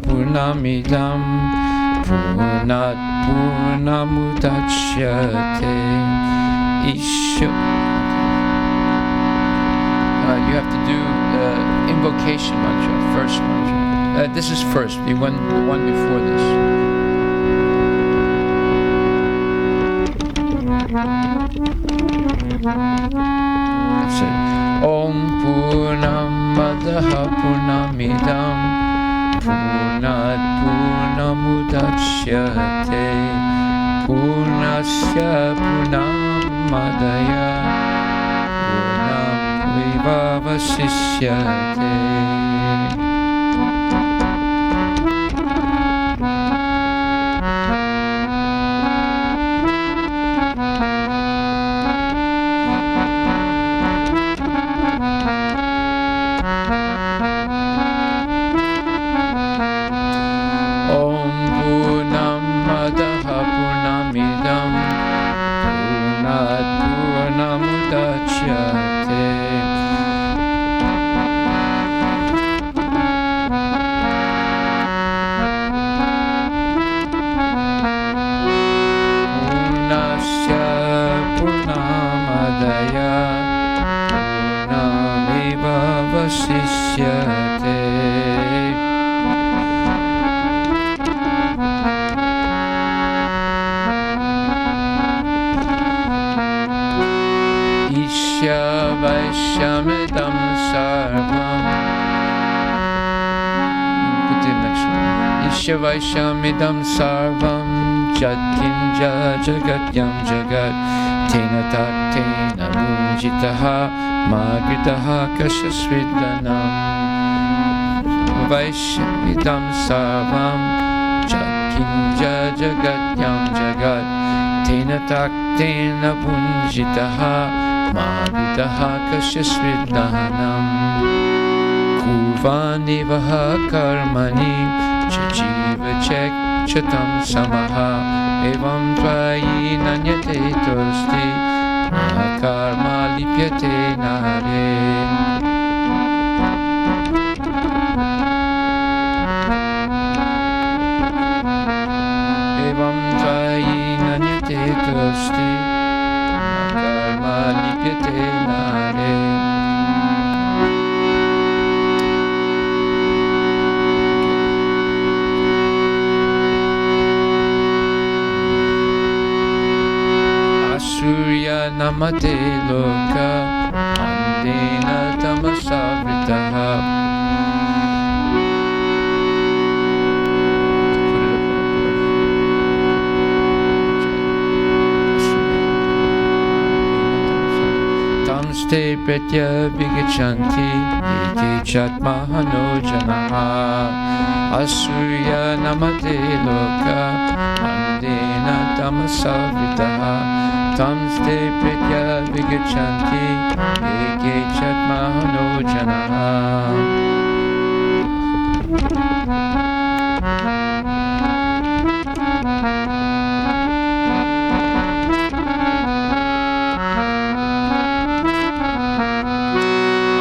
Purnamidam Purnat Purnamudachyate Isho. You have to do invocation mantra, first mantra. This is first, the one before this. That's it. Om Purnamadaha Purnamidam Purnat Purnamudachyate Purnasya Purnamadaya Purnamevavasishyate. Vaishamidam sarvam. Put the next one. Isha Vaishamidam sarvam Jatkinja Jagatyam Jagat Tena Taktena Bunjitaha Magritaha Kashasvidhanam. Vaishamidam sarvam Jatkinja Jagatyam Jagat Tena Taktena Bunjitaha Magitaha Kashasvidhanam. Kurvanivaha karmani Chajiva chek chatam samaha Evam tvayi nanyate tosti Mahakarma lipyate nare. Evam tvayi nanyate tosti Lipyate nare. Asurya namate loka andena tamasavritaha. Te pretya vigachanti eke chatmahano janaha. Asurya namate loka andena tamasavitaha. Tamste pretya vigachanti eke chatmahano janaha.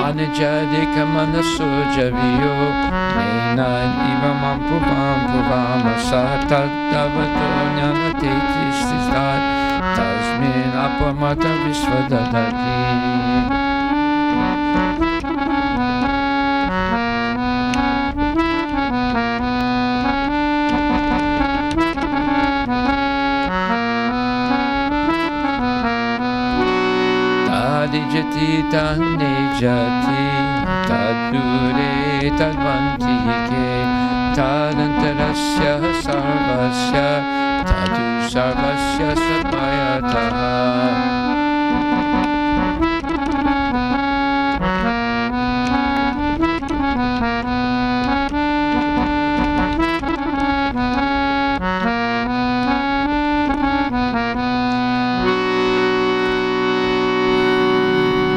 Anijadika manaso javiyo Nena ivamam pubam Satat davato jnanate tististat Tasmin apamata visvadadati. Yati Tanejati Tadure Tadvantike Tadantarasya Sarvasya Tadu Sarvasya Sabhayataha.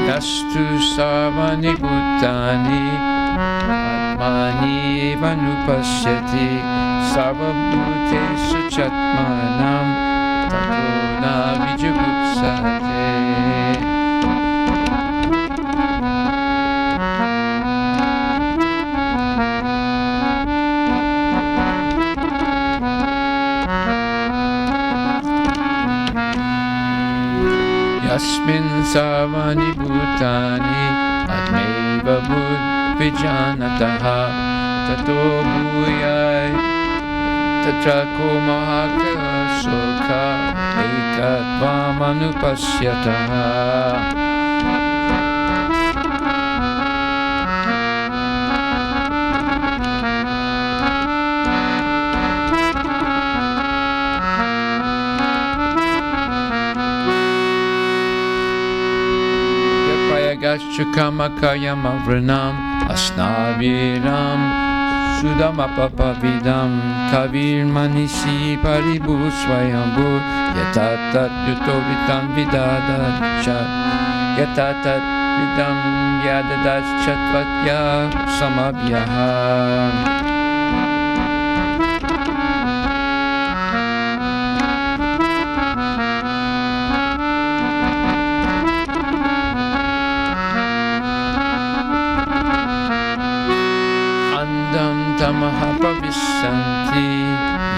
Yastu Sarvani Bhutani Atmani Evanupashyati Sarvabhutesu Chatmanam Tato na Vijagupsate. Yasmin Sarvani Bhutani Atmeva Vijanataha Tato Bhuyai Tatra Ko Mahaka Sokha Ekatvam Anupasyataha. Gashchakamakayam avranam asnaviram sudamapapavidam kavir manisi paribhu swayambhu yatatat yutoritam vidadat chat yatatat vidam yadadat chatvatya samabhyaha. Tamaha pravisanti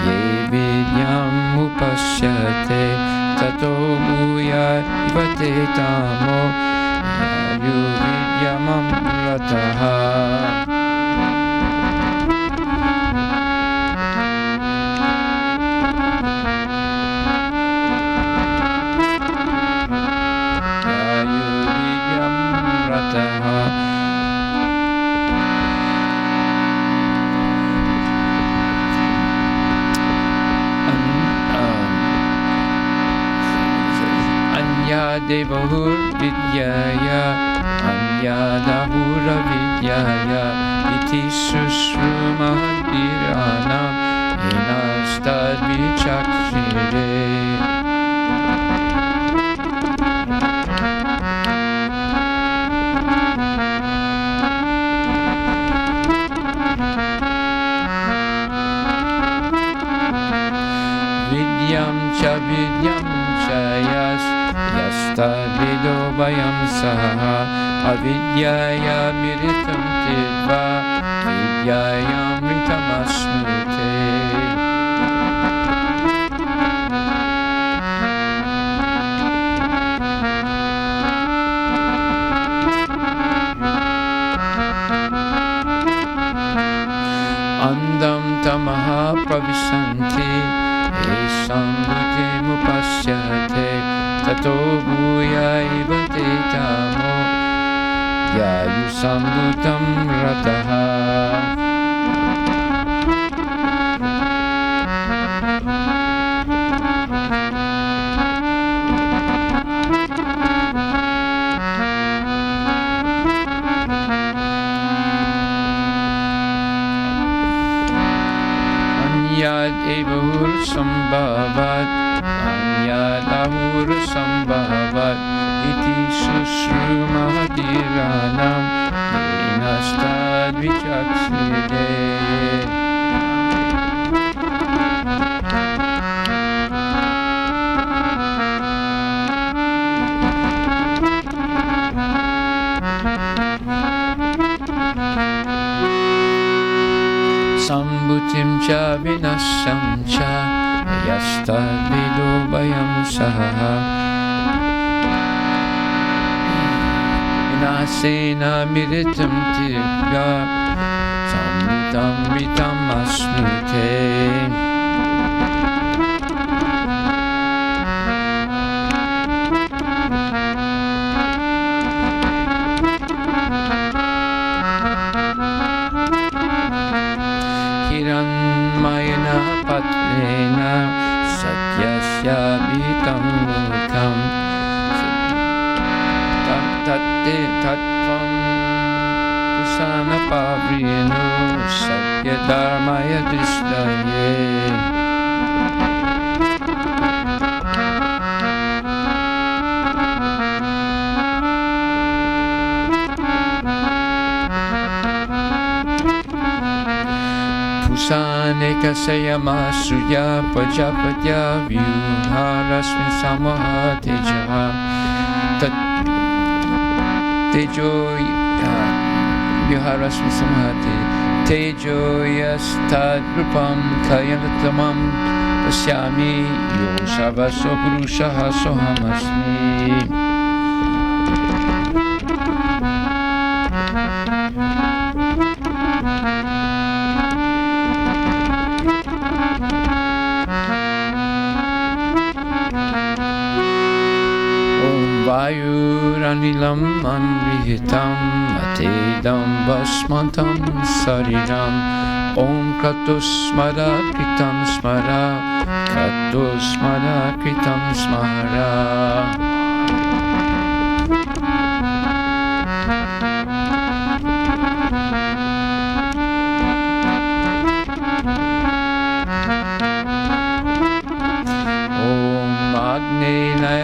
ye vidyam upasyate tato bhuya ivate tamo yayu vidyamam rataha. Yayu vidyamam rataha. Devahur vidyaya anyadahura vidyaya iti susrumahadirana inastad vichakshire. Vidyam cha yas Yastadvido vayam saha avidyaya miritam tirva vidyayam ritamasmute. Andam tamaha pravisanti esam buddhim upasyate tato bhuya ivate tamo yayu sambutam rataha. Anyad evahur sambhavat anyadahur sambhavat iti susrumahadirana yenastad vichakshire. Sambutim cha vinasam cha yastad vido vayam saha vinasena miritam tirga sambutam vitam asnute. Tanmayena patrena satyasya vitam mukam tatte tattvam kusana pavrinu satya dharmaya drishtaye. Pusaneka sayamasuya pajapatya vyuharasmin samaha tejaha tat tejo vyuharasmin samaha tejo yastad rupam kayanatamam pasyami yo sarvaso purushaha sohamasmi. Vayuranilam amrihitam atedam basmantam sariram Om kratusmara kritam smara kratusmara kritam smara.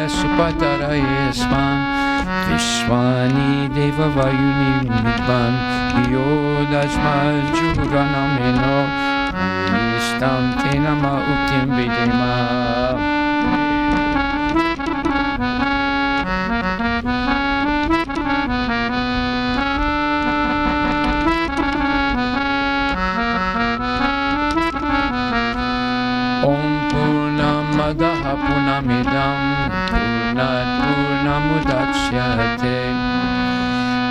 Supataraye sman Vishwani deva vayuni midvan Yodasma juranameno Unistam tenama utim videma. Om Purnamadaha Purnamidam Purnat Purnamudachyate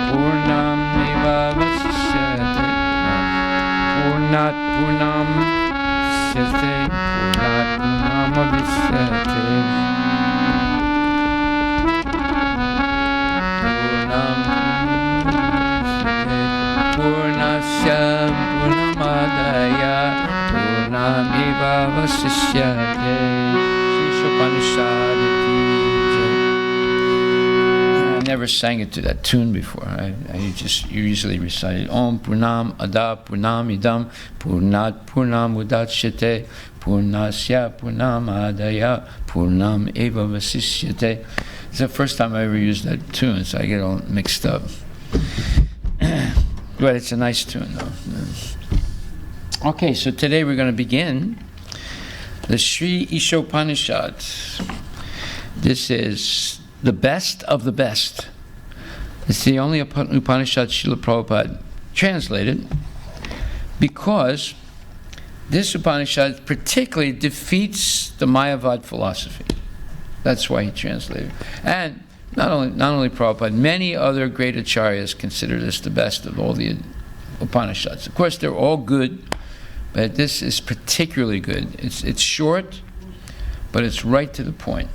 Purnameva Vasishyate Purnat Purnamudyate Purnat Purnamavishyate Purnasya Purnamadaya Purnameva Vasishyate. Isopanisad. I never sang it to that tune before. I usually recited Om Purnam Ada Purnam Idam Purnat Purnam Udachyate Purnasya Purnam Adaya Purnam Eva Vasishyate. It's the first time I ever used that tune, so I get all mixed up. But it's a nice tune, though. Okay, so today we're going to begin the Sri Isopanisad. This is the best of the best. It's the only Upanishad Srila Prabhupada translated because this Upanishad particularly defeats the Mayavad philosophy. That's why he translated it. And not only Prabhupada, many other great acharyas consider this the best of all the Upanishads. Of course, they're all good, but this is particularly good. It's short, but it's right to the point.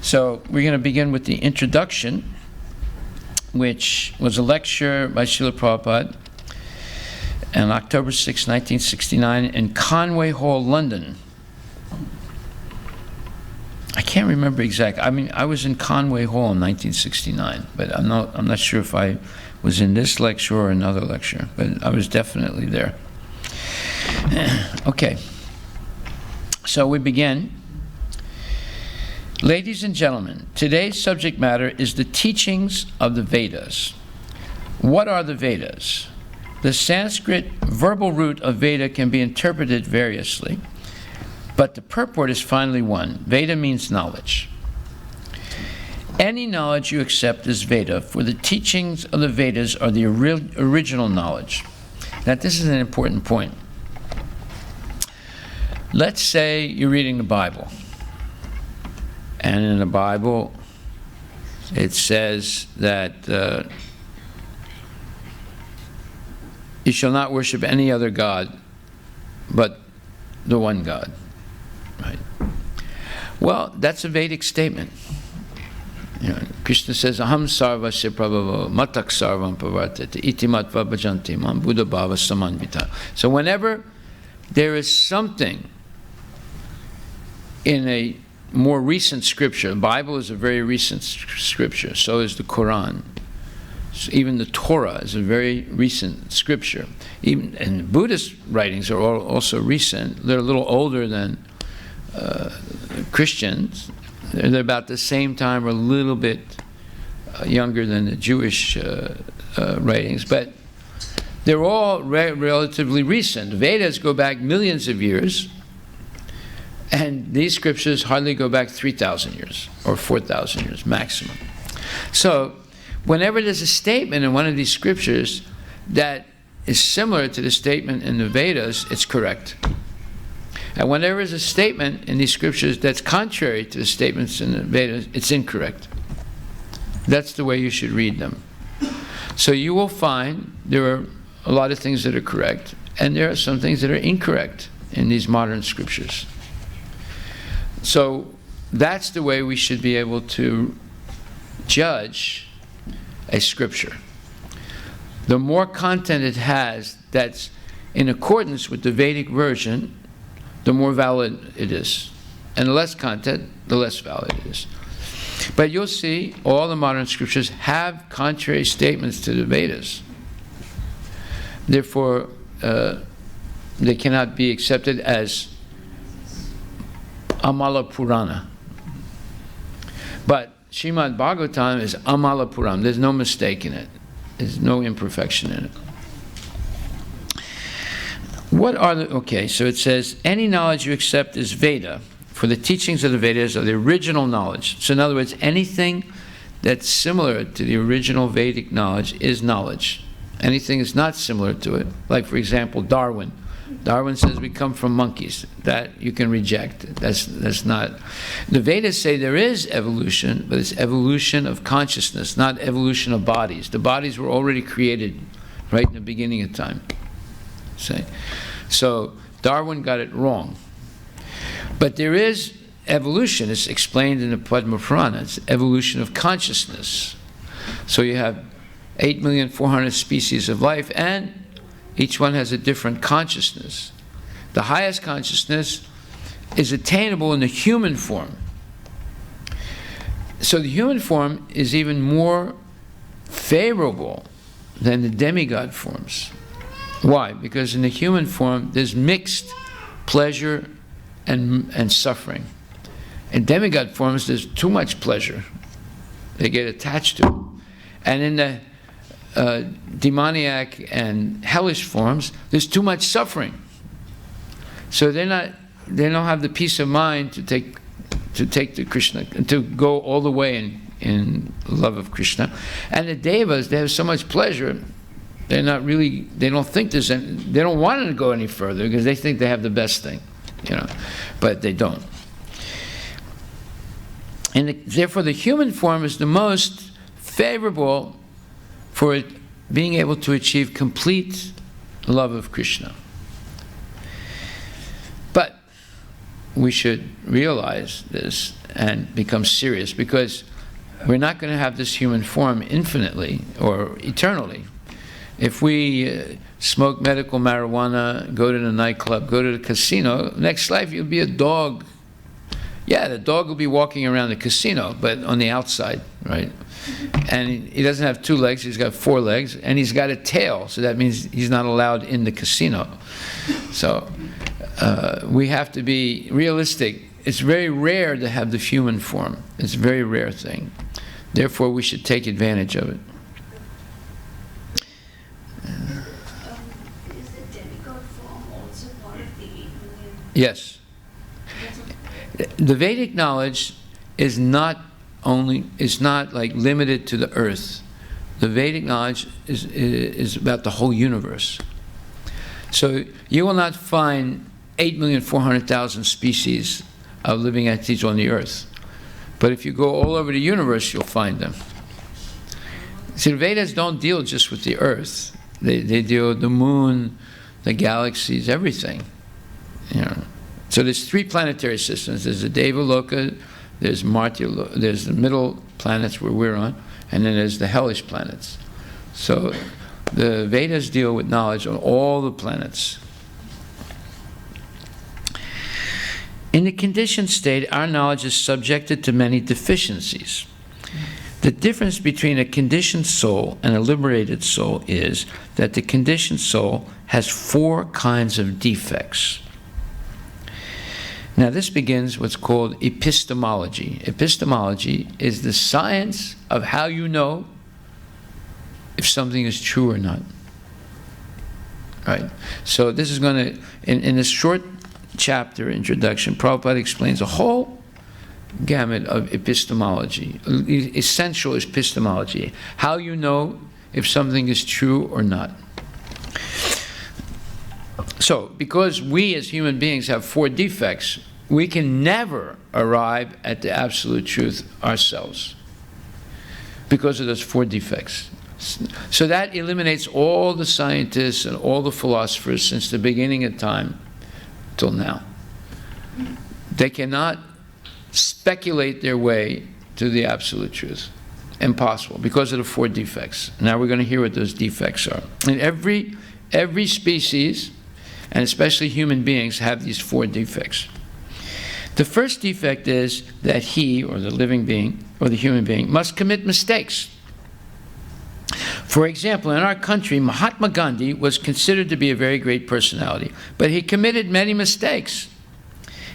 So we're going to begin with the introduction, which was a lecture by Srila Prabhupada on October 6, 1969 in Conway Hall, London. I can't remember exactly. I mean, I was in Conway Hall in 1969, but I'm not sure if I was in this lecture or another lecture, but I was definitely there. Okay, so we begin. Ladies and gentlemen, today's subject matter is the teachings of the Vedas. What are the Vedas? The Sanskrit verbal root of Veda can be interpreted variously, but the purport is finally one. Veda means knowledge. Any knowledge you accept is Veda, for the teachings of the Vedas are the original knowledge. Now, this is an important point. Let's say you're reading the Bible, and in the Bible it says that you shall not worship any other God but the one God. Right? Well, that's a Vedic statement. You know, Krishna says, Aham sarvasya prabhavo matak sarvam pavartete iti matva bhajanti mam buddha bhava samanvita. So whenever there is something in a more recent scripture. The Bible is a very recent scripture. So is the Quran. So even the Torah is a very recent scripture. And Buddhist writings are also recent. They're a little older than Christians. They're about the same time or a little bit younger than the Jewish writings. But they're all relatively recent. The Vedas go back millions of years. And these scriptures hardly go back 3,000 years or 4,000 years maximum. So whenever there's a statement in one of these scriptures that is similar to the statement in the Vedas, it's correct. And whenever there's a statement in these scriptures that's contrary to the statements in the Vedas, it's incorrect. That's the way you should read them. So you will find there are a lot of things that are correct, and there are some things that are incorrect in these modern scriptures. So that's the way we should be able to judge a scripture. The more content it has that's in accordance with the Vedic version, the more valid it is. And the less content, the less valid it is. But you'll see all the modern scriptures have contrary statements to the Vedas. Therefore, they cannot be accepted as Amala Purana. But Srimad Bhagavatam is Amala Puram. There's no mistake in it. There's no imperfection in it. What are the... Okay, so it says, any knowledge you accept is Veda, for the teachings of the Vedas are the original knowledge. So in other words, anything that's similar to the original Vedic knowledge is knowledge. Anything that's not similar to it, like for example, Darwin. Darwin says we come from monkeys. That you can reject. That's not... The Vedas say there is evolution, but it's evolution of consciousness, not evolution of bodies. The bodies were already created right in the beginning of time. Say. So Darwin got it wrong. But there is evolution. It's explained in the Padma Purana. It's evolution of consciousness. So you have 8,400,000 species of life, and each one has a different consciousness. The highest consciousness is attainable in the human form. So the human form is even more favorable than the demigod forms. Why? Because in the human form, there's mixed pleasure and suffering. In demigod forms, there's too much pleasure. They get attached to it. And in the demoniac and hellish forms, there's too much suffering. So they don't have the peace of mind to take to Krishna, to go all the way in love of Krishna. And the devas, they have so much pleasure, they don't think they don't want to go any further because they think they have the best thing, but they don't. And therefore the human form is the most favorable for it being able to achieve complete love of Krishna. But we should realize this and become serious, because we're not going to have this human form infinitely or eternally. If we smoke medical marijuana, go to the nightclub, go to the casino, next life you'll be a dog. Yeah, the dog will be walking around the casino, but on the outside, right? And he doesn't have 2 legs, he's got 4 legs, and he's got a tail, so that means he's not allowed in the casino. So we have to be realistic. It's very rare to have the human form. It's a very rare thing. Therefore, we should take advantage of it. Is the demigod form also part of the 8 million? Yes. The Vedic knowledge is not like limited to the earth. The Vedic knowledge is about the whole universe. So you will not find 8,400,000 species of living entities on the earth. But if you go all over the universe, you'll find them. See, the Vedas don't deal just with the earth. They deal with the moon, the galaxies, everything. So there's 3 planetary systems. There's the Devaloka, there's Martya, there's the middle planets where we're on, and then there's the hellish planets. So the Vedas deal with knowledge on all the planets. In the conditioned state, our knowledge is subjected to many deficiencies. The difference between a conditioned soul and a liberated soul is that the conditioned soul has 4 kinds of defects. Now this begins what's called epistemology. Epistemology is the science of how you know if something is true or not. Right? So this is going to, in this short chapter, introduction, Prabhupada explains a whole gamut of epistemology, essential epistemology, how you know if something is true or not. So, because we as human beings have 4 defects, we can never arrive at the absolute truth ourselves because of those 4 defects. So that eliminates all the scientists and all the philosophers since the beginning of time till now. They cannot speculate their way to the absolute truth. Impossible, because of the 4 defects. Now we're going to hear what those defects are. And every species, and especially human beings, have these 4 defects. The first defect is that he, or the living being, or the human being, must commit mistakes. For example, in our country, Mahatma Gandhi was considered to be a very great personality, but he committed many mistakes.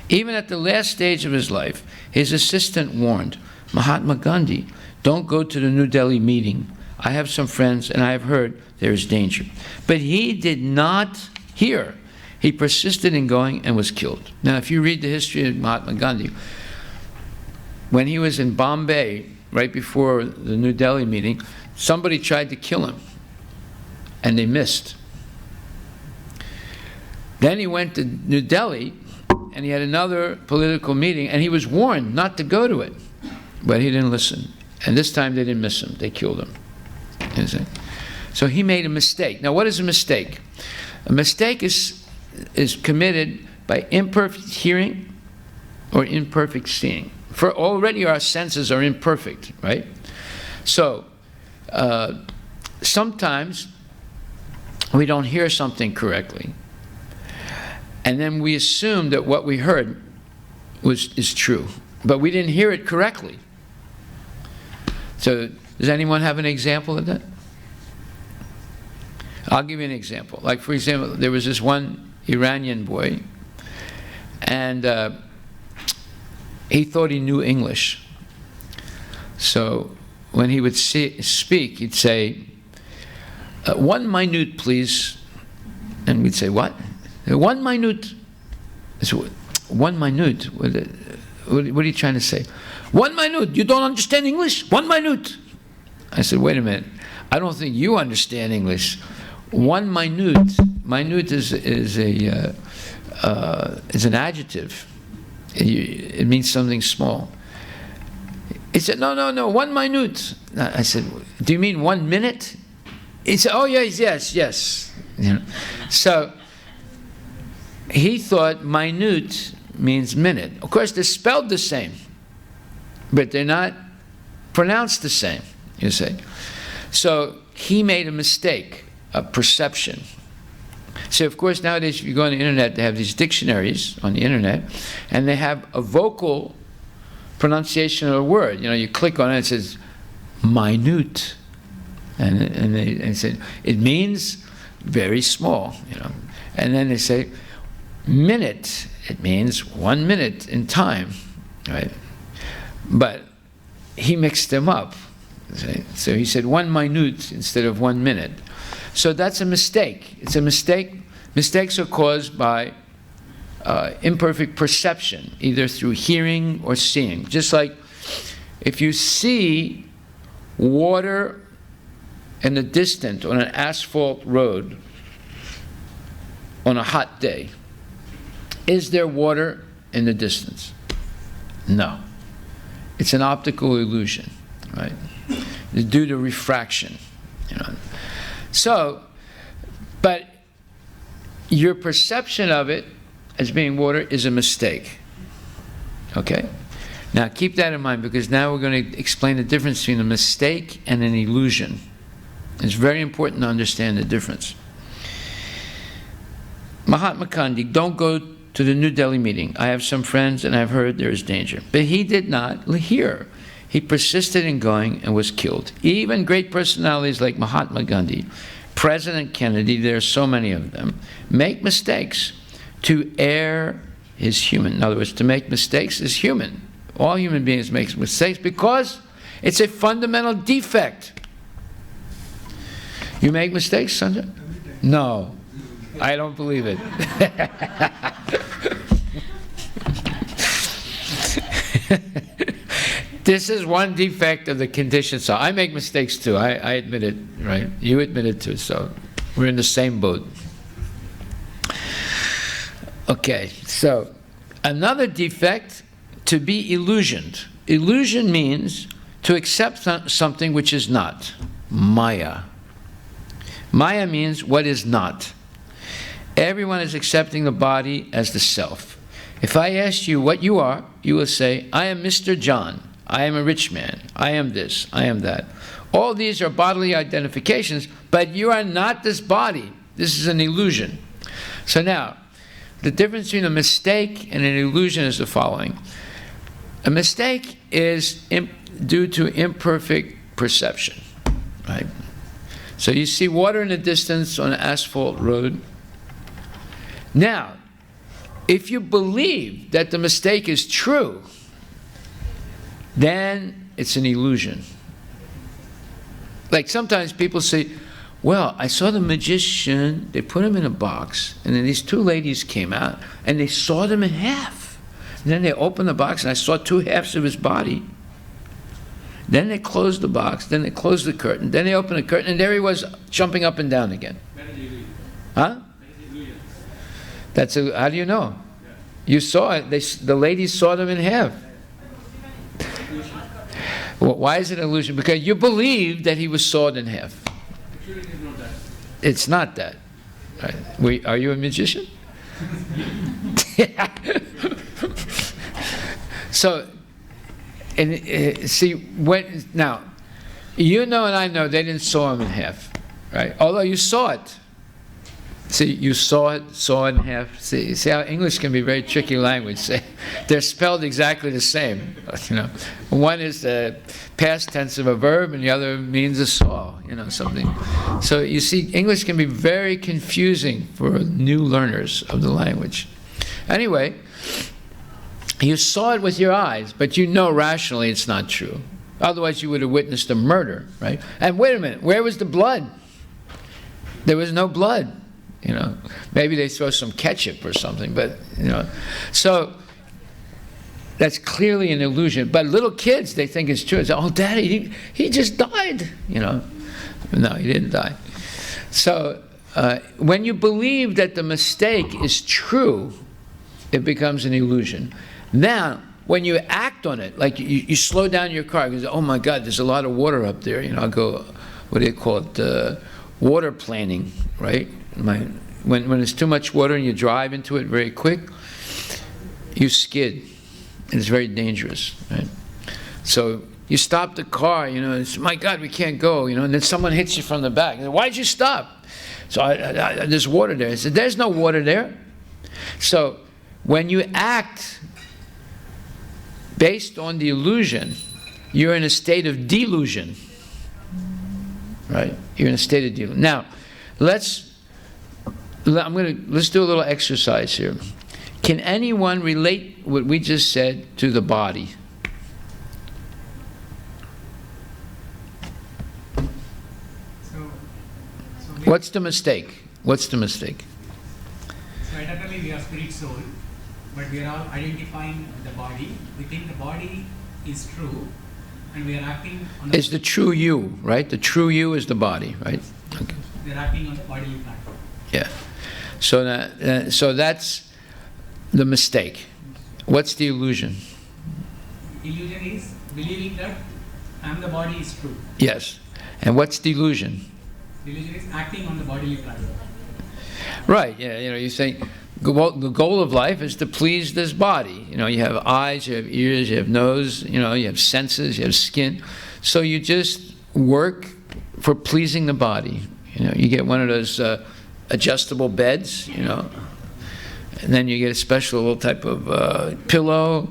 Even at the last stage of his life, his assistant warned, Mahatma Gandhi, don't go to the New Delhi meeting. I have some friends and I have heard there is danger. But he did not hear. He persisted in going and was killed. Now, if you read the history of Mahatma Gandhi, when he was in Bombay, right before the New Delhi meeting, somebody tried to kill him, and they missed. Then he went to New Delhi, and he had another political meeting, and he was warned not to go to it. But he didn't listen. And this time they didn't miss him. They killed him. You see? So he made a mistake. Now, what is a mistake? A mistake is committed by imperfect hearing or imperfect seeing. For already our senses are imperfect, right? So sometimes we don't hear something correctly, and then we assume that what we heard is true, but we didn't hear it correctly. So does anyone have an example of that? I'll give you an example. Like, for example, there was this one Iranian boy, and he thought he knew English. So when he would speak, he'd say, 1 minute, please. And we'd say, what? 1 minute. So, 1 minute? What are you trying to say? 1 minute. You don't understand English? 1 minute. I said, wait a minute. I don't think you understand English. 1 minute. Minute is an adjective. It means something small. He said, no, 1 minute. I said, do you mean 1 minute? He said, oh, yes. You know. So he thought minute means minute. Of course, they're spelled the same, but they're not pronounced the same, you see. So he made a mistake of perception. So, of course, nowadays, if you go on the internet, they have these dictionaries on the internet, and they have a vocal pronunciation of a word. You know, you click on it, it says minute, and they say it means very small. You know, and then they say minute. It means 1 minute in time, right? But he mixed them up. So he said 1 minute instead of 1 minute. So that's a mistake. It's a mistake. Mistakes are caused by imperfect perception, either through hearing or seeing. Just like if you see water in the distance on an asphalt road on a hot day, is there water in the distance? No. It's an optical illusion, right? It's due to refraction, you know. So, but your perception of it as being water is a mistake. Okay? Now keep that in mind, because now we're going to explain the difference between a mistake and an illusion. It's very important to understand the difference. Mahatma Gandhi, don't go to to the New Delhi meeting. I have some friends and I've heard there is danger. But he did not hear. He persisted in going and was killed. Even great personalities like Mahatma Gandhi, President Kennedy, there are so many of them, make mistakes. To err is human. In other words, to make mistakes is human. All human beings make mistakes because it's a fundamental defect. You make mistakes, Sanjay? No, I don't believe it. This is one defect of the conditioned soul. I make mistakes too. I admit it, right? You admit it too. So we're in the same boat. Okay, so another defect, to be illusioned. Illusion means to accept something which is not. Maya. Maya means what is not. Everyone is accepting the body as the self. If I ask you what you are, you will say, I am Mr. John. I am a rich man. I am this. I am that. All these are bodily identifications, but you are not this body. This is an illusion. So now, the difference between a mistake and an illusion is the following. A mistake is due to imperfect perception, right? So you see water in the distance on an asphalt road. Now, if you believe that the mistake is true, then it's an illusion. Like sometimes people say, well, I saw the magician, they put him in a box, and then these two ladies came out, and they sawed him in half. And then they opened the box, and I saw two halves of his body. Then they closed the box, then they closed the curtain, then they opened the curtain, and there he was jumping up and down again. Huh? That's how do you know? You saw it, the ladies sawed him in half. Well, why is it an illusion? Because you believe that he was sawed in half. It's not that. Right. Are you a magician? So, see, now, you know and I know they didn't saw him in half, right? Although you saw it. See, you saw it in half. See how English can be a very tricky language. They're spelled exactly the same. You know, one is the past tense of a verb, and the other means a saw. You know, something. So you see, English can be very confusing for new learners of the language. Anyway, you saw it with your eyes, but you know rationally it's not true. Otherwise, you would have witnessed a murder, right? And wait a minute, where was the blood? There was no blood. You know, maybe they throw some ketchup or something, but, you know. So that's clearly an illusion. But little kids, they think it's true. They say, oh, Daddy, he just died, you know. No, he didn't die. So when you believe that the mistake is true, it becomes an illusion. Now, when you act on it, like you slow down your car, because, oh, my God, there's a lot of water up there. You know, I'll go, what do you call it, water planning, right? When there's too much water and you drive into it very quick, you skid. It's very dangerous, right? So you stop the car, you know, it's, my God, we can't go, you know, and then someone hits you from the back. Why'd you stop? So there's water there. I said, there's no water there. So when you act based on the illusion, you're in a state of delusion, right? You're in a state of delusion. Now, let's do a little exercise here. Can anyone relate what we just said to the body? What's the mistake? What's the mistake? So eternally we are spirit soul, but we are all identifying the body. We think the body is true, and we are acting on Is the true you, right? The true you is the body, right? Okay. We are acting on the bodily platform. Yeah. So that's the mistake. What's the illusion? Illusion is believing that I am the body is true. Yes. And what's delusion? Delusion is acting on the bodily platform. Right. Yeah. You know, you think the goal of life is to please this body. You know, you have eyes, you have ears, you have nose. You know, you have senses, you have skin. So you just work for pleasing the body. You know, you get one of those adjustable beds. You know, and then you get a special little type of pillow,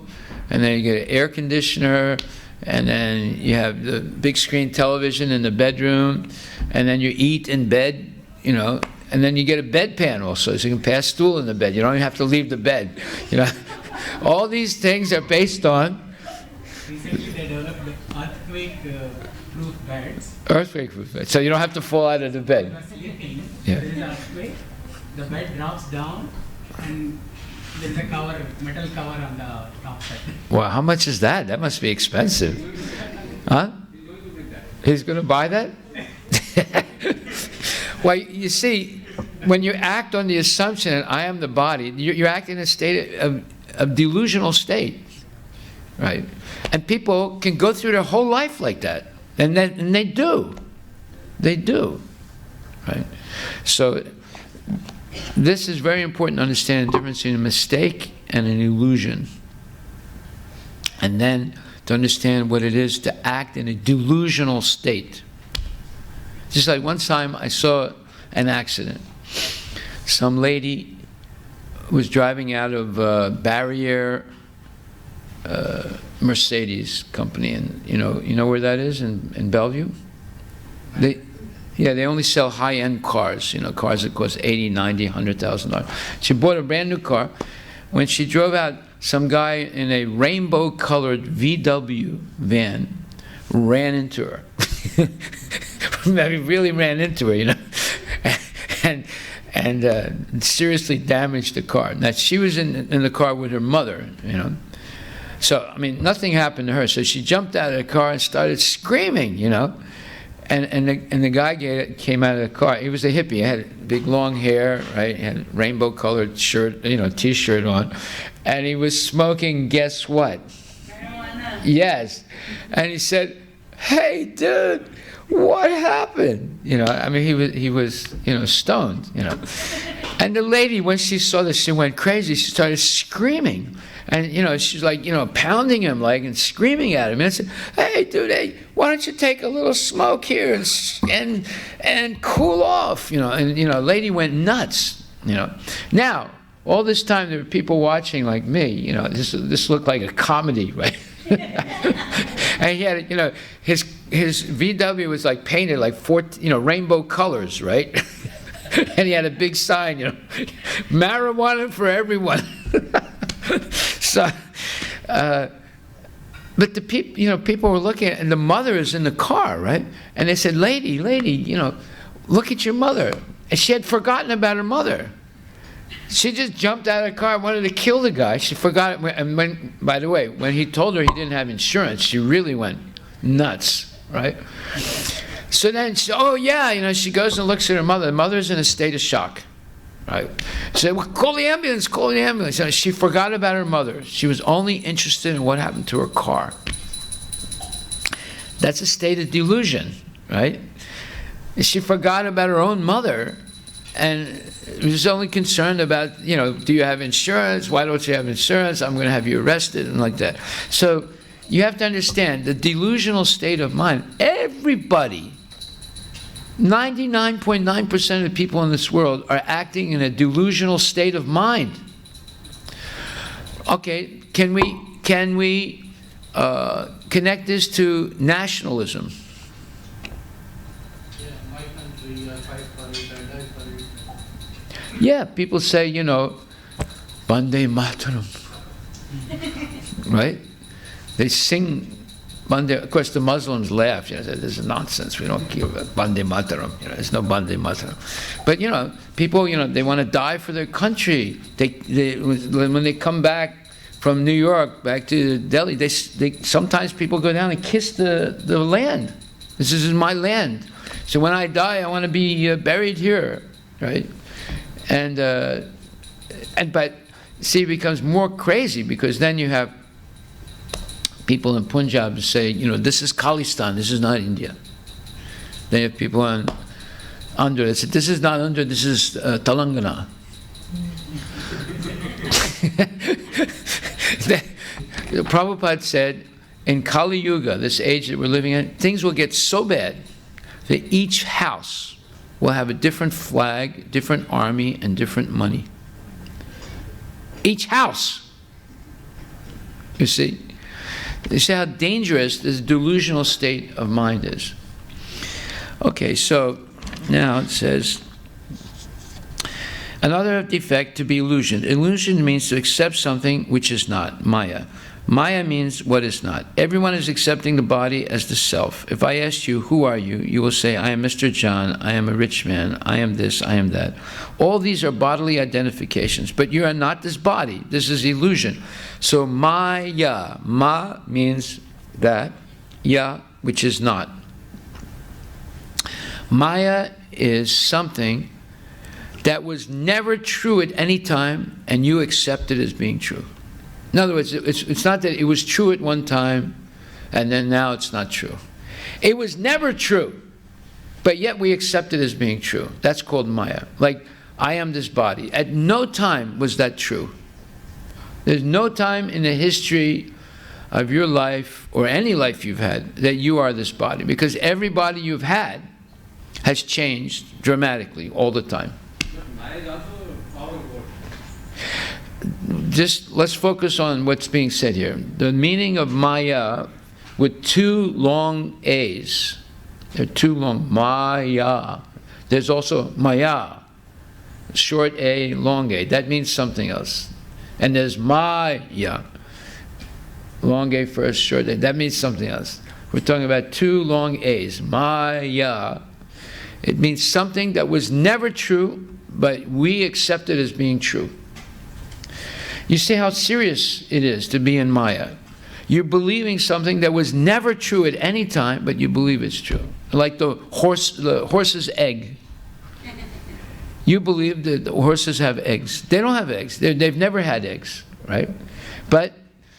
and then you get an air conditioner, and then you have the big screen television in the bedroom, and then you eat in bed, you know, and then you get a bedpan also, so you can pass stool in the bed. You don't even have to leave the bed, you know. All these things are based on Recently, they developed earthquake-proof beds. earthquake-proof beds, so you don't have to fall out of the You bed. are sleeping, Yeah. there is an earthquake, the bed drops down, and there is a cover, metal cover on the top side. Wow, how much is that? That must be expensive. Huh? He's going to buy that? Well, you see, when you act on the assumption that I am the body, you're acting in a state of delusional state, right? And people can go through their whole life like that, and they do. They do, right? So this is very important to understand the difference between a mistake and an illusion. And then to understand what it is to act in a delusional state. Just like one time I saw an accident. Some lady was driving out of Barrier Mercedes company, and you know where that is in Bellevue? They only sell high-end cars, you know, cars that cost $80,000, $90,000, $100,000. She bought a brand new car. When she drove out, some guy in a rainbow-colored VW van ran into her. I mean, really ran into her, you know, and seriously damaged the car. Now, she was in the car with her mother, you know. So, I mean, nothing happened to her. So she jumped out of the car and started screaming, you know. And the guy came out of the car. He was a hippie. He had big long hair, right? He had a rainbow-colored shirt, you know, T-shirt on, and he was smoking. Guess what? Marijuana. Yes, and he said, "Hey, dude, what happened?" You know, I mean, he was, you know, stoned, you know. And the lady, when she saw this, she went crazy. She started screaming. And, you know, she's like, you know, pounding him, like, and screaming at him. And I said, "Hey, dude, hey, why don't you take a little smoke here and cool off?" You know, and, you know, lady went nuts, you know. Now, all this time, there were people watching like me, you know, this looked like a comedy, right? And he had, you know, his VW was like painted like rainbow colors, right? And he had a big sign, you know, marijuana for everyone. So, but the people, you know, people were looking at, and the mother is in the car, right? And they said, lady, you know, look at your mother. And she had forgotten about her mother. She just jumped out of the car and wanted to kill the guy. She forgot it. And when, by the way, when he told her he didn't have insurance, she really went nuts, right? So then, oh yeah, you know, she goes and looks at her mother. The mother's in a state of shock, right? She said, "Well, call the ambulance, call the ambulance." And she forgot about her mother. She was only interested in what happened to her car. That's a state of delusion, right? She forgot about her own mother and was only concerned about, you know, do you have insurance? Why don't you have insurance? I'm going to have you arrested, and like that. So you have to understand the delusional state of mind. Everybody, 99.9% of the people in this world are acting in a delusional state of mind. Okay, can we connect this to nationalism? Yeah, people say, you know, Bande Mataram, right? They sing Bande. Of course, the Muslims laugh. You know, say, "This is nonsense. We don't care about Bande Mataram. You know, there's no Bande Mataram." But you know, people, you know, they want to die for their country. When they come back from New York back to Delhi, they sometimes people go down and kiss the land. This is my land. So when I die, I want to be buried here, right? But see, it becomes more crazy because then you have people in Punjab who say, you know, this is Khalistan, this is not India. Then you have people on Andhra that say, this is not Andhra, this is Telangana. Prabhupada said, in Kali Yuga, this age that we're living in, things will get so bad that each house will have a different flag, different army, and different money. Each house. You see? You see how dangerous this delusional state of mind is. Okay, so now it says, another defect to be illusion. Illusion means to accept something which is not, Maya. Maya means what is not. Everyone is accepting the body as the self. If I ask you, who are you? You will say, I am Mr. John, I am a rich man, I am this, I am that. All these are bodily identifications, but you are not this body. This is illusion. So Maya, Ma means that, Ya, which is not. Maya is something that was never true at any time, and you accept it as being true. In other words, it's not that it was true at one time, and then now it's not true. It was never true, but yet we accept it as being true. That's called Maya. Like, I am this body. At no time was that true. There's no time in the history of your life, or any life you've had, that you are this body. Because every body you've had has changed dramatically all the time. Maya is also power of God. Just let's focus on what's being said here. The meaning of Maya with two long A's. They're too long. Maya. There's also Maya. Short A, long A. That means something else. And there's Maya. Long A first, short A. That means something else. We're talking about two long A's. Maya. It means something that was never true, but we accept it as being true. You see how serious it is to be in Maya. You're believing something that was never true at any time, but you believe it's true. Like the horse's egg. You believe that the horses have eggs. They don't have eggs. They've never had eggs, right? But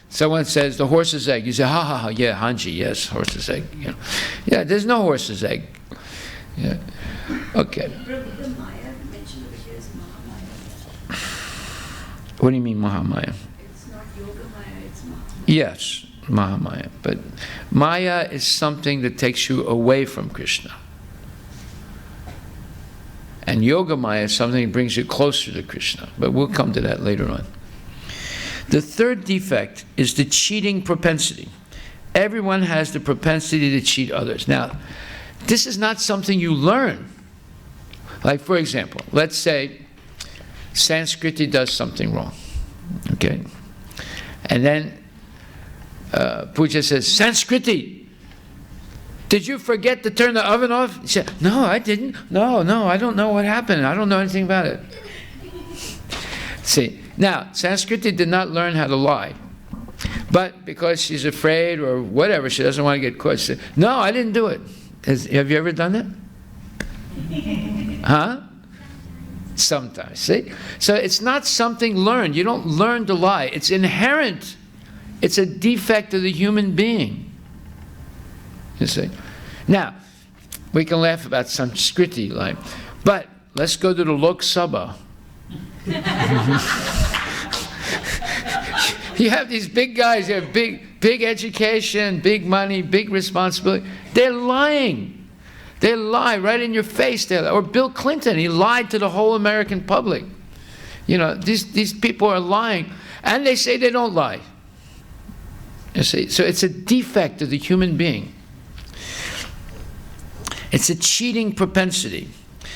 someone says the horse's egg. You say, ha ha ha, yeah, Hanji, yes, horse's egg. You know. Yeah, there's no horse's egg. Yeah. Okay. The Maya mentioned over here is Mahamaya. What do you mean Mahamaya? It's not Yoga Maya, it's Mahamaya. Yes, Mahamaya. But Maya is something that takes you away from Krishna. And Yoga Maya is something that brings you closer to Krishna. But we'll come to that later on. The third defect is the cheating propensity. Everyone has the propensity to cheat others. Now, this is not something you learn. Like, for example, let's say Sanskriti does something wrong. Okay? And then Puja says, Sanskriti, did you forget to turn the oven off? He said, no, I didn't. No, I don't know what happened. I don't know anything about it. See, now, Sanskriti did not learn how to lie. But because she's afraid or whatever, she doesn't want to get caught, she said, no, I didn't do it. Have you ever done that? Huh? Sometimes, see? So it's not something learned. You don't learn to lie. It's inherent. It's a defect of the human being. You see? Now, we can laugh about Sanskriti lie, but let's go to the Lok Sabha. You have these big guys, you have big education, big money, big responsibility. They're lying. They lie right in your face. Or Bill Clinton, he lied to the whole American public. You know, these people are lying, and they say they don't lie. You see, so it's a defect of the human being. It's a cheating propensity.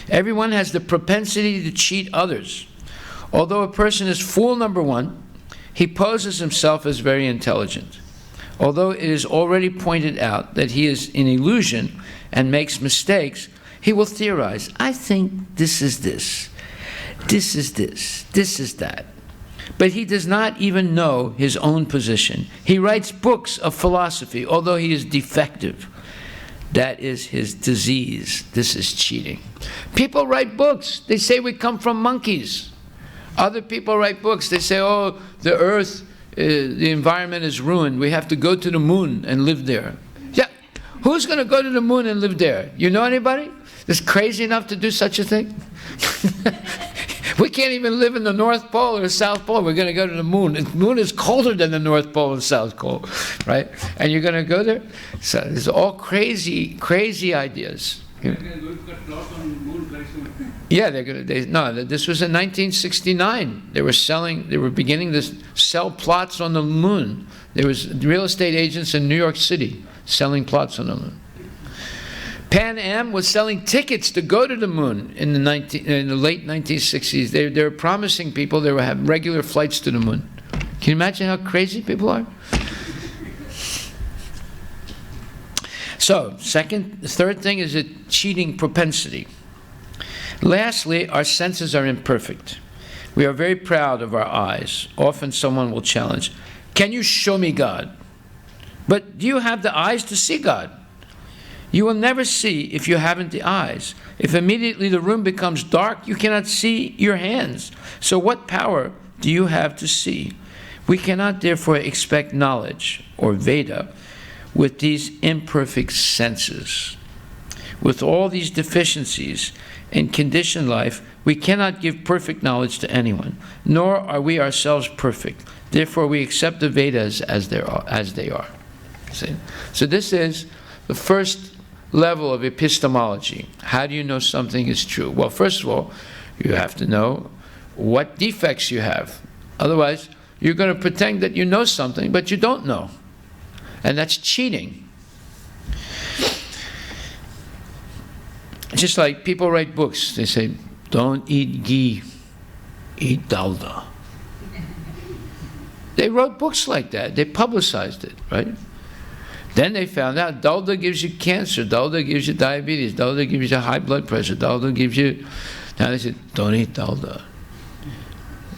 Everyone has the propensity to cheat others. Although a person is fool number one, he poses himself as very intelligent. Although it is already pointed out that he is in illusion and makes mistakes, he will theorize, I think this is this, this is this, this is that. But he does not even know his own position. He writes books of philosophy, although he is defective. That is his disease. This is cheating. People write books. They say we come from monkeys. Other people write books. They say, oh, the earth, the environment is ruined. We have to go to the moon and live there. Yeah, who's going to go to the moon and live there? You know anybody that's crazy enough to do such a thing? We can't even live in the North Pole or South Pole. We're going to go to the moon. The moon is colder than the North Pole and South Pole, right? And you're going to go there? So it's all crazy, crazy ideas. We are going to cut cloth on the moon very soon. Yeah, this was in 1969. They were beginning to sell plots on the moon. There was real estate agents in New York City selling plots on the moon. Pan Am was selling tickets to go to the moon in the late 1960s. They were promising people they would have regular flights to the moon. Can you imagine how crazy people are? So, the third thing is a cheating propensity. Lastly, our senses are imperfect. We are very proud of our eyes. Often someone will challenge, "Can you show me God?" But do you have the eyes to see God? You will never see if you haven't the eyes. If immediately the room becomes dark, you cannot see your hands. So what power do you have to see? We cannot therefore expect knowledge, or Veda, with these imperfect senses. With all these deficiencies in conditioned life, we cannot give perfect knowledge to anyone, nor are we ourselves perfect. Therefore, we accept the Vedas as they are. See? So this is the first level of epistemology. How do you know something is true? Well, first of all, you have to know what defects you have. Otherwise, you're going to pretend that you know something, but you don't know. And that's cheating. Just like people write books, they say, "Don't eat ghee, eat dalda." They wrote books like that. They publicized it, right? Then they found out dalda gives you cancer, dalda gives you diabetes, dalda gives you high blood pressure, dalda gives you... Now they said, "Don't eat dalda."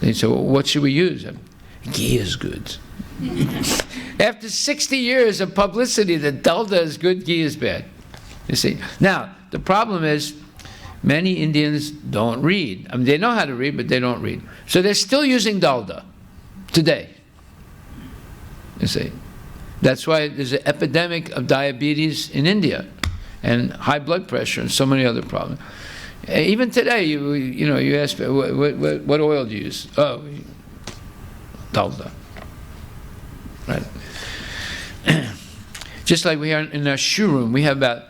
They said, "Well, what should we use?" "Ghee is good." After 60 years of publicity that dalda is good, ghee is bad. You see. Now, the problem is many Indians don't read. I mean, they know how to read, but they don't read. So they're still using dalda today. You see. That's why there's an epidemic of diabetes in India and high blood pressure and so many other problems. Even today, you ask, what oil do you use? Oh, dalda. Right. Just like we are in our shoe room, we have about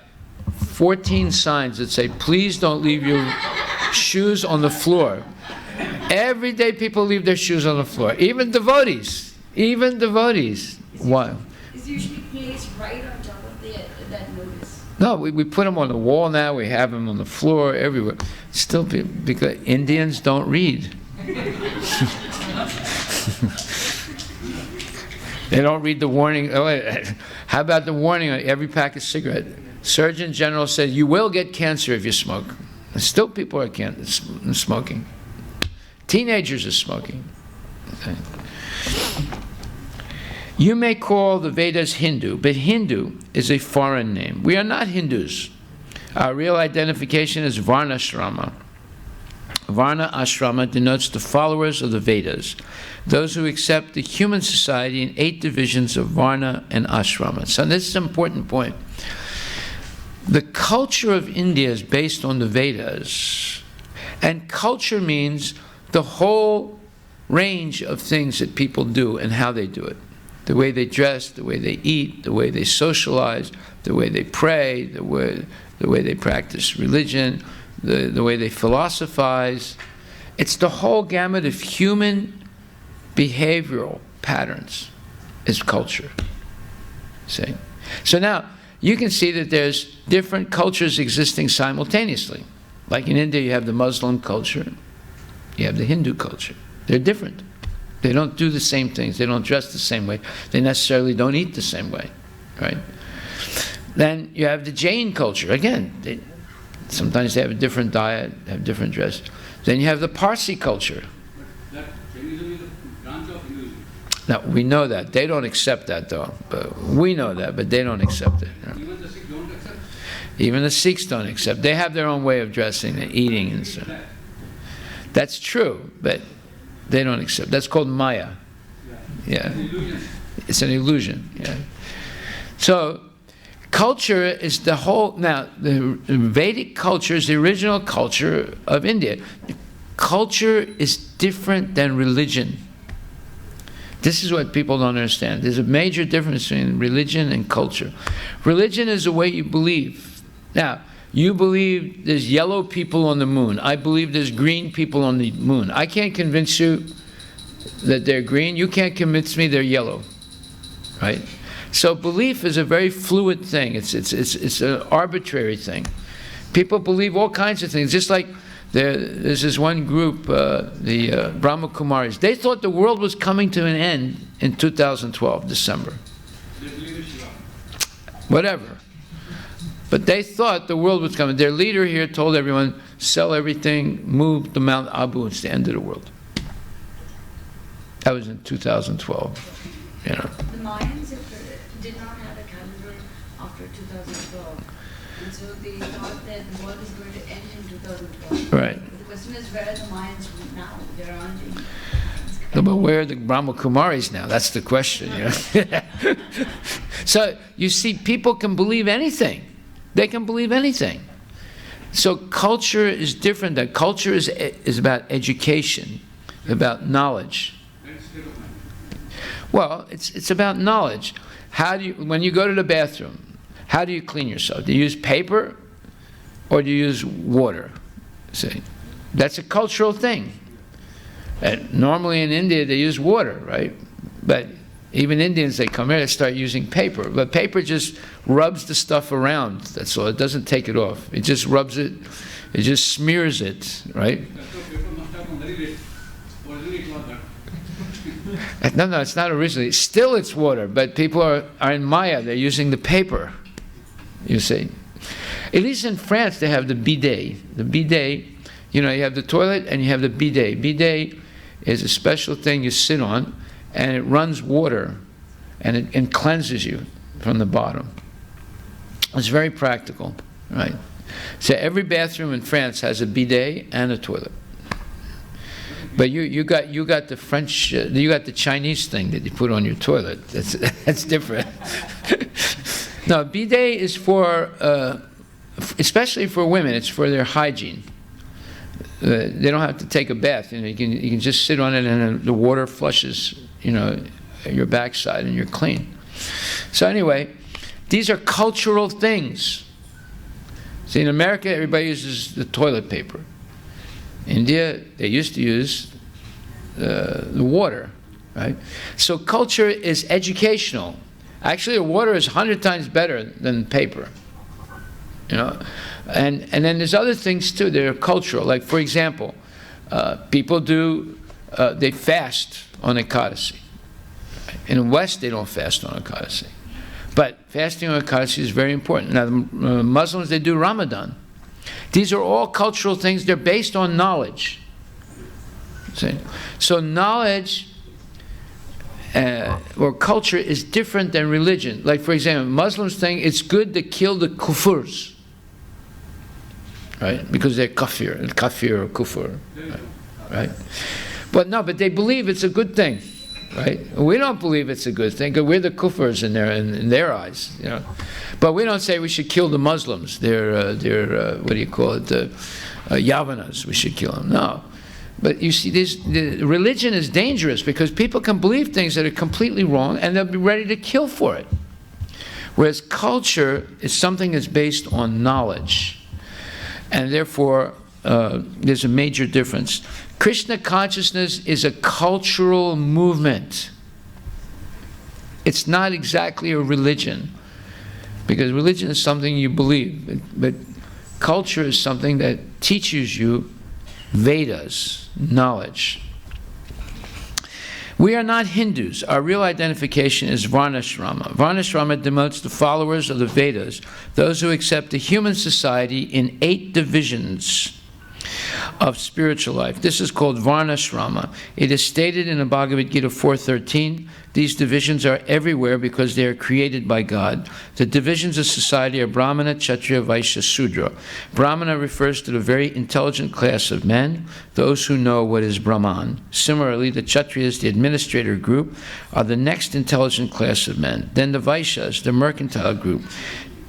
14 signs that say, "Please don't leave your shoes on the floor." Every day people leave their shoes on the floor. Even devotees. Even devotees. Why? It's usually placed right on top of that notice. No, we put them on the wall now. We have them on the floor everywhere. Still, because Indians don't read. They don't read the warning. How about the warning on every pack of cigarette? Surgeon General said, "You will get cancer if you smoke." And still people are smoking. Teenagers are smoking. Okay. You may call the Vedas Hindu, but Hindu is a foreign name. We are not Hindus. Our real identification is Varnashrama. Varna ashrama denotes the followers of the Vedas, those who accept the human society in 8 divisions of Varna and ashrama. So this is an important point. The culture of India is based on the Vedas, and culture means the whole range of things that people do and how they do it. The way they dress, the way they eat, the way they socialize, the way they pray, the way they practice religion, the way they philosophize. It's the whole gamut of human behavioral patterns is culture. See? So now, you can see that there's different cultures existing simultaneously. Like in India, you have the Muslim culture, you have the Hindu culture. They're different. They don't do the same things. They don't dress the same way. They necessarily don't eat the same way, right? Then you have the Jain culture. Again, sometimes they have a different diet, have different dress. Then you have the Parsi culture. But that Jainism is a branch of Hinduism. Now, we know that. They don't accept that, though. But we know that, but they don't accept it. You know? Even the Sikhs don't accept. Even the Sikhs don't accept. They have their own way of dressing and eating and so. That's true, but they don't accept. That's called Maya. Yeah. It's an illusion. Yeah. So, culture is the whole. Now, the Vedic culture is the original culture of India. Culture is different than religion. This is what people don't understand. There's a major difference between religion and culture. Religion is the way you believe. Now, You believe there's yellow people on the moon. I believe there's green people on the moon. I can't convince you that they're green. You can't convince me they're yellow, right? So belief is a very fluid thing. It's an arbitrary thing. People believe all kinds of things. Just like there's this one group, the Brahma Kumaris. They thought the world was coming to an end in 2012, December. They believe in Shiva. Whatever. But they thought the world was coming. Their leader here told everyone, sell everything, move to Mount Abu, it's the end of the world. That was in 2012, you know. The Mayans did not have a calendar after 2012. And so they thought that the world is going to end in 2012. Right. But the question is, where are the Mayans now? They're around in... But where are the Brahma Kumaris now? That's the question, you know. So, you see, people can believe anything. They can believe anything. So culture is different. That culture is about education, about knowledge. And state of mind. Well, it's about knowledge. How do you, when you go to the bathroom, how do you clean yourself? Do you use paper or do you use water? See, that's a cultural thing. And normally in India they use water, right? But even Indians, they come here, they start using paper. But paper just rubs the stuff around, that's all. It doesn't take it off. It just rubs it, it just smears it, right? That's why paper must have come very late. Originally it was that. No, it's not originally. Still it's water, but people are in Maya, they're using the paper, you see. At least in France they have the bidet. The bidet, you know, you have the toilet and you have the bidet. Bidet is a special thing you sit on, and it runs water, and it cleanses you from the bottom. It's very practical, right? So every bathroom in France has a bidet and a toilet. But you got the French, you got the Chinese thing that you put on your toilet. That's different. No, bidet is for, especially for women. It's for their hygiene. They don't have to take a bath. You know, you can just sit on it, and the water flushes, you know, your backside, and you're clean. So anyway, these are cultural things. See, in America, everybody uses the toilet paper. India, they used to use the water, right? So culture is educational. Actually, the water is 100 times better than paper, you know. And then there's other things too that are cultural. Like, for example, people they fast on Ekadasi. In the West, they don't fast on Ekadasi. But fasting on Ekadasi is very important. Now, the Muslims, they do Ramadan. These are all cultural things. They're based on knowledge. See? So knowledge or culture is different than religion. Like, for example, Muslims think it's good to kill the kuffurs, right? Because they're kafir or kufur, right? But no, but they believe it's a good thing, right? We don't believe it's a good thing, because we're the kuffars in their eyes, you know. But we don't say we should kill the Muslims. They're what do you call it? Yavanas. We should kill them. No. But you see, the religion is dangerous, because people can believe things that are completely wrong, and they'll be ready to kill for it. Whereas culture is something that's based on knowledge. And therefore, there's a major difference. Krishna consciousness is a cultural movement. It's not exactly a religion, because religion is something you believe, but culture is something that teaches you Vedas, knowledge. We are not Hindus. Our real identification is Varnashrama. Varnashrama denotes the followers of the Vedas, those who accept the human society in 8 divisions of spiritual life. This is called Varnashrama. It is stated in the Bhagavad Gita 4.13. These divisions are everywhere because they are created by God. The divisions of society are Brahmana, Kshatriya, Vaishya, Sudra. Brahmana refers to the very intelligent class of men, those who know what is Brahman. Similarly, the Kshatriyas, the administrator group, are the next intelligent class of men. Then the Vaishyas, the mercantile group.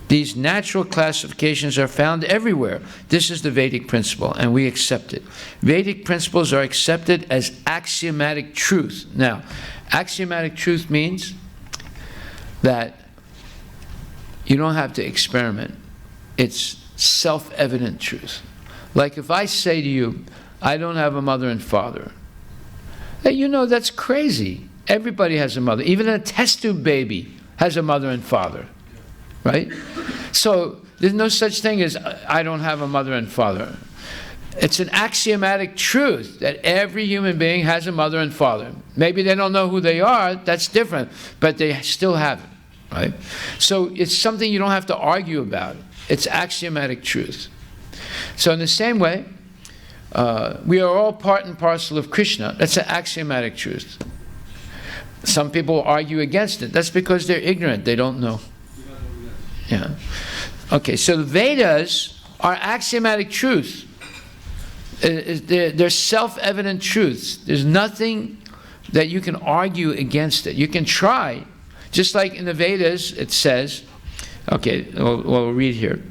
These natural classifications are found everywhere. This is the Vedic principle, and we accept it. Vedic principles are accepted as axiomatic truth. Now, axiomatic truth means that you don't have to experiment. It's self-evident truth. Like if I say to you, I don't have a mother and father, hey, you know that's crazy. Everybody has a mother. Even a test tube baby has a mother and father, right? So there's no such thing as I don't have a mother and father. It's an axiomatic truth that every human being has a mother and father. Maybe they don't know who they are, that's different, but they still have it, right? So it's something you don't have to argue about. It's axiomatic truth. So in the same way, we are all part and parcel of Krishna. That's an axiomatic truth. Some people argue against it. That's because they're ignorant. They don't know. Yeah. Okay, so the Vedas are axiomatic truths. They're self-evident truths. There's nothing that you can argue against it. You can try. Just like in the Vedas, it says, okay, we'll read here.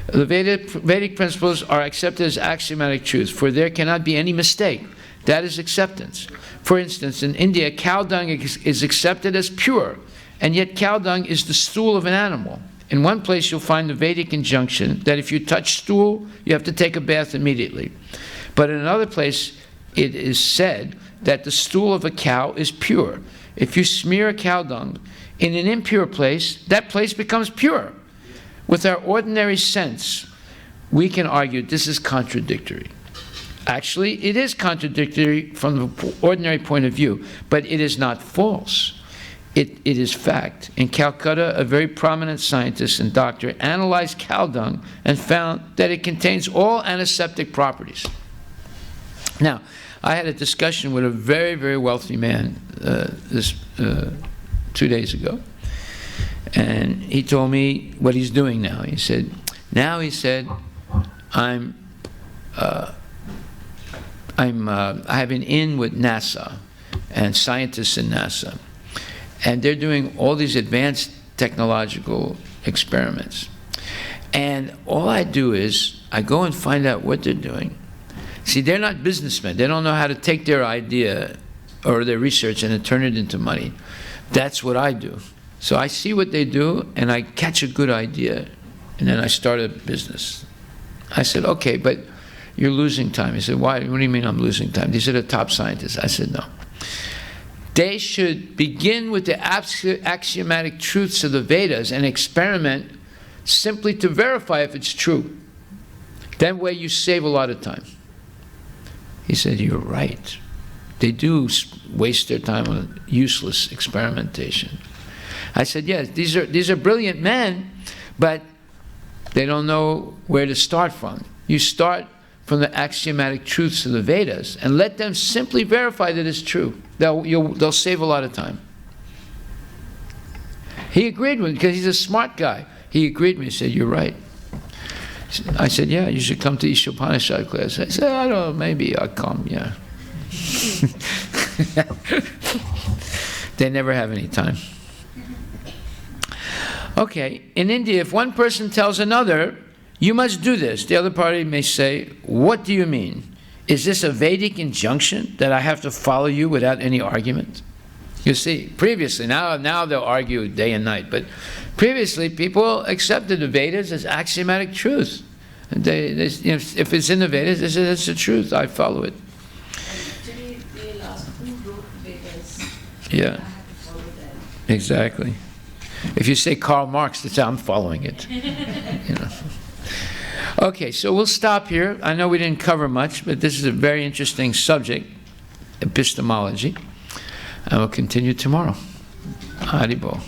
The Vedic principles are accepted as axiomatic truths, for there cannot be any mistake. That is acceptance. For instance, in India, cow dung is accepted as pure, and yet cow dung is the stool of an animal. In one place, you'll find the Vedic injunction that if you touch stool, you have to take a bath immediately. But in another place, it is said that the stool of a cow is pure. If you smear a cow dung in an impure place, that place becomes pure. With our ordinary sense, we can argue this is contradictory. Actually, it is contradictory from the ordinary point of view, but it is not false. It is fact. In Calcutta, a very prominent scientist and doctor analyzed cow dung and found that it contains all antiseptic properties. Now, I had a discussion with a very, very wealthy man 2 days ago. And he told me what he's doing now. He said, I have been in with NASA and scientists in NASA, and they're doing all these advanced technological experiments. And all I do is I go and find out what they're doing. See, they're not businessmen. They don't know how to take their idea or their research and turn it into money. That's what I do. So I see what they do, and I catch a good idea, and then I start a business. I said, okay, but you're losing time. He said, why? What do you mean I'm losing time? These are the top scientists. I said, no. They should begin with the axiomatic truths of the Vedas and experiment simply to verify if it's true. That way you save a lot of time. He said, you're right. They do waste their time on useless experimentation. I said, yes, these are brilliant men, but they don't know where to start from. You start from the axiomatic truths of the Vedas and let them simply verify that it's true. They'll save a lot of time. He agreed with me because he's a smart guy. He agreed with me. He said, you're right. I said, yeah, you should come to Isopanisad class. I said, I don't know, maybe I'll come, yeah. They never have any time. Okay, in India, if one person tells another, you must do this, the other party may say, what do you mean? Is this a Vedic injunction that I have to follow you without any argument? You see, previously, now they'll argue day and night, but previously people accepted the Vedas as axiomatic truth. If it's in the Vedas, they say that's the truth, I follow it. Actually, they'll ask who wrote the Vedas. Yeah. I have to follow them. Exactly. If you say Karl Marx, they say, I'm following it. You know. Okay, so we'll stop here. I know we didn't cover much, but this is a very interesting subject, epistemology. And we'll continue tomorrow. Haribol.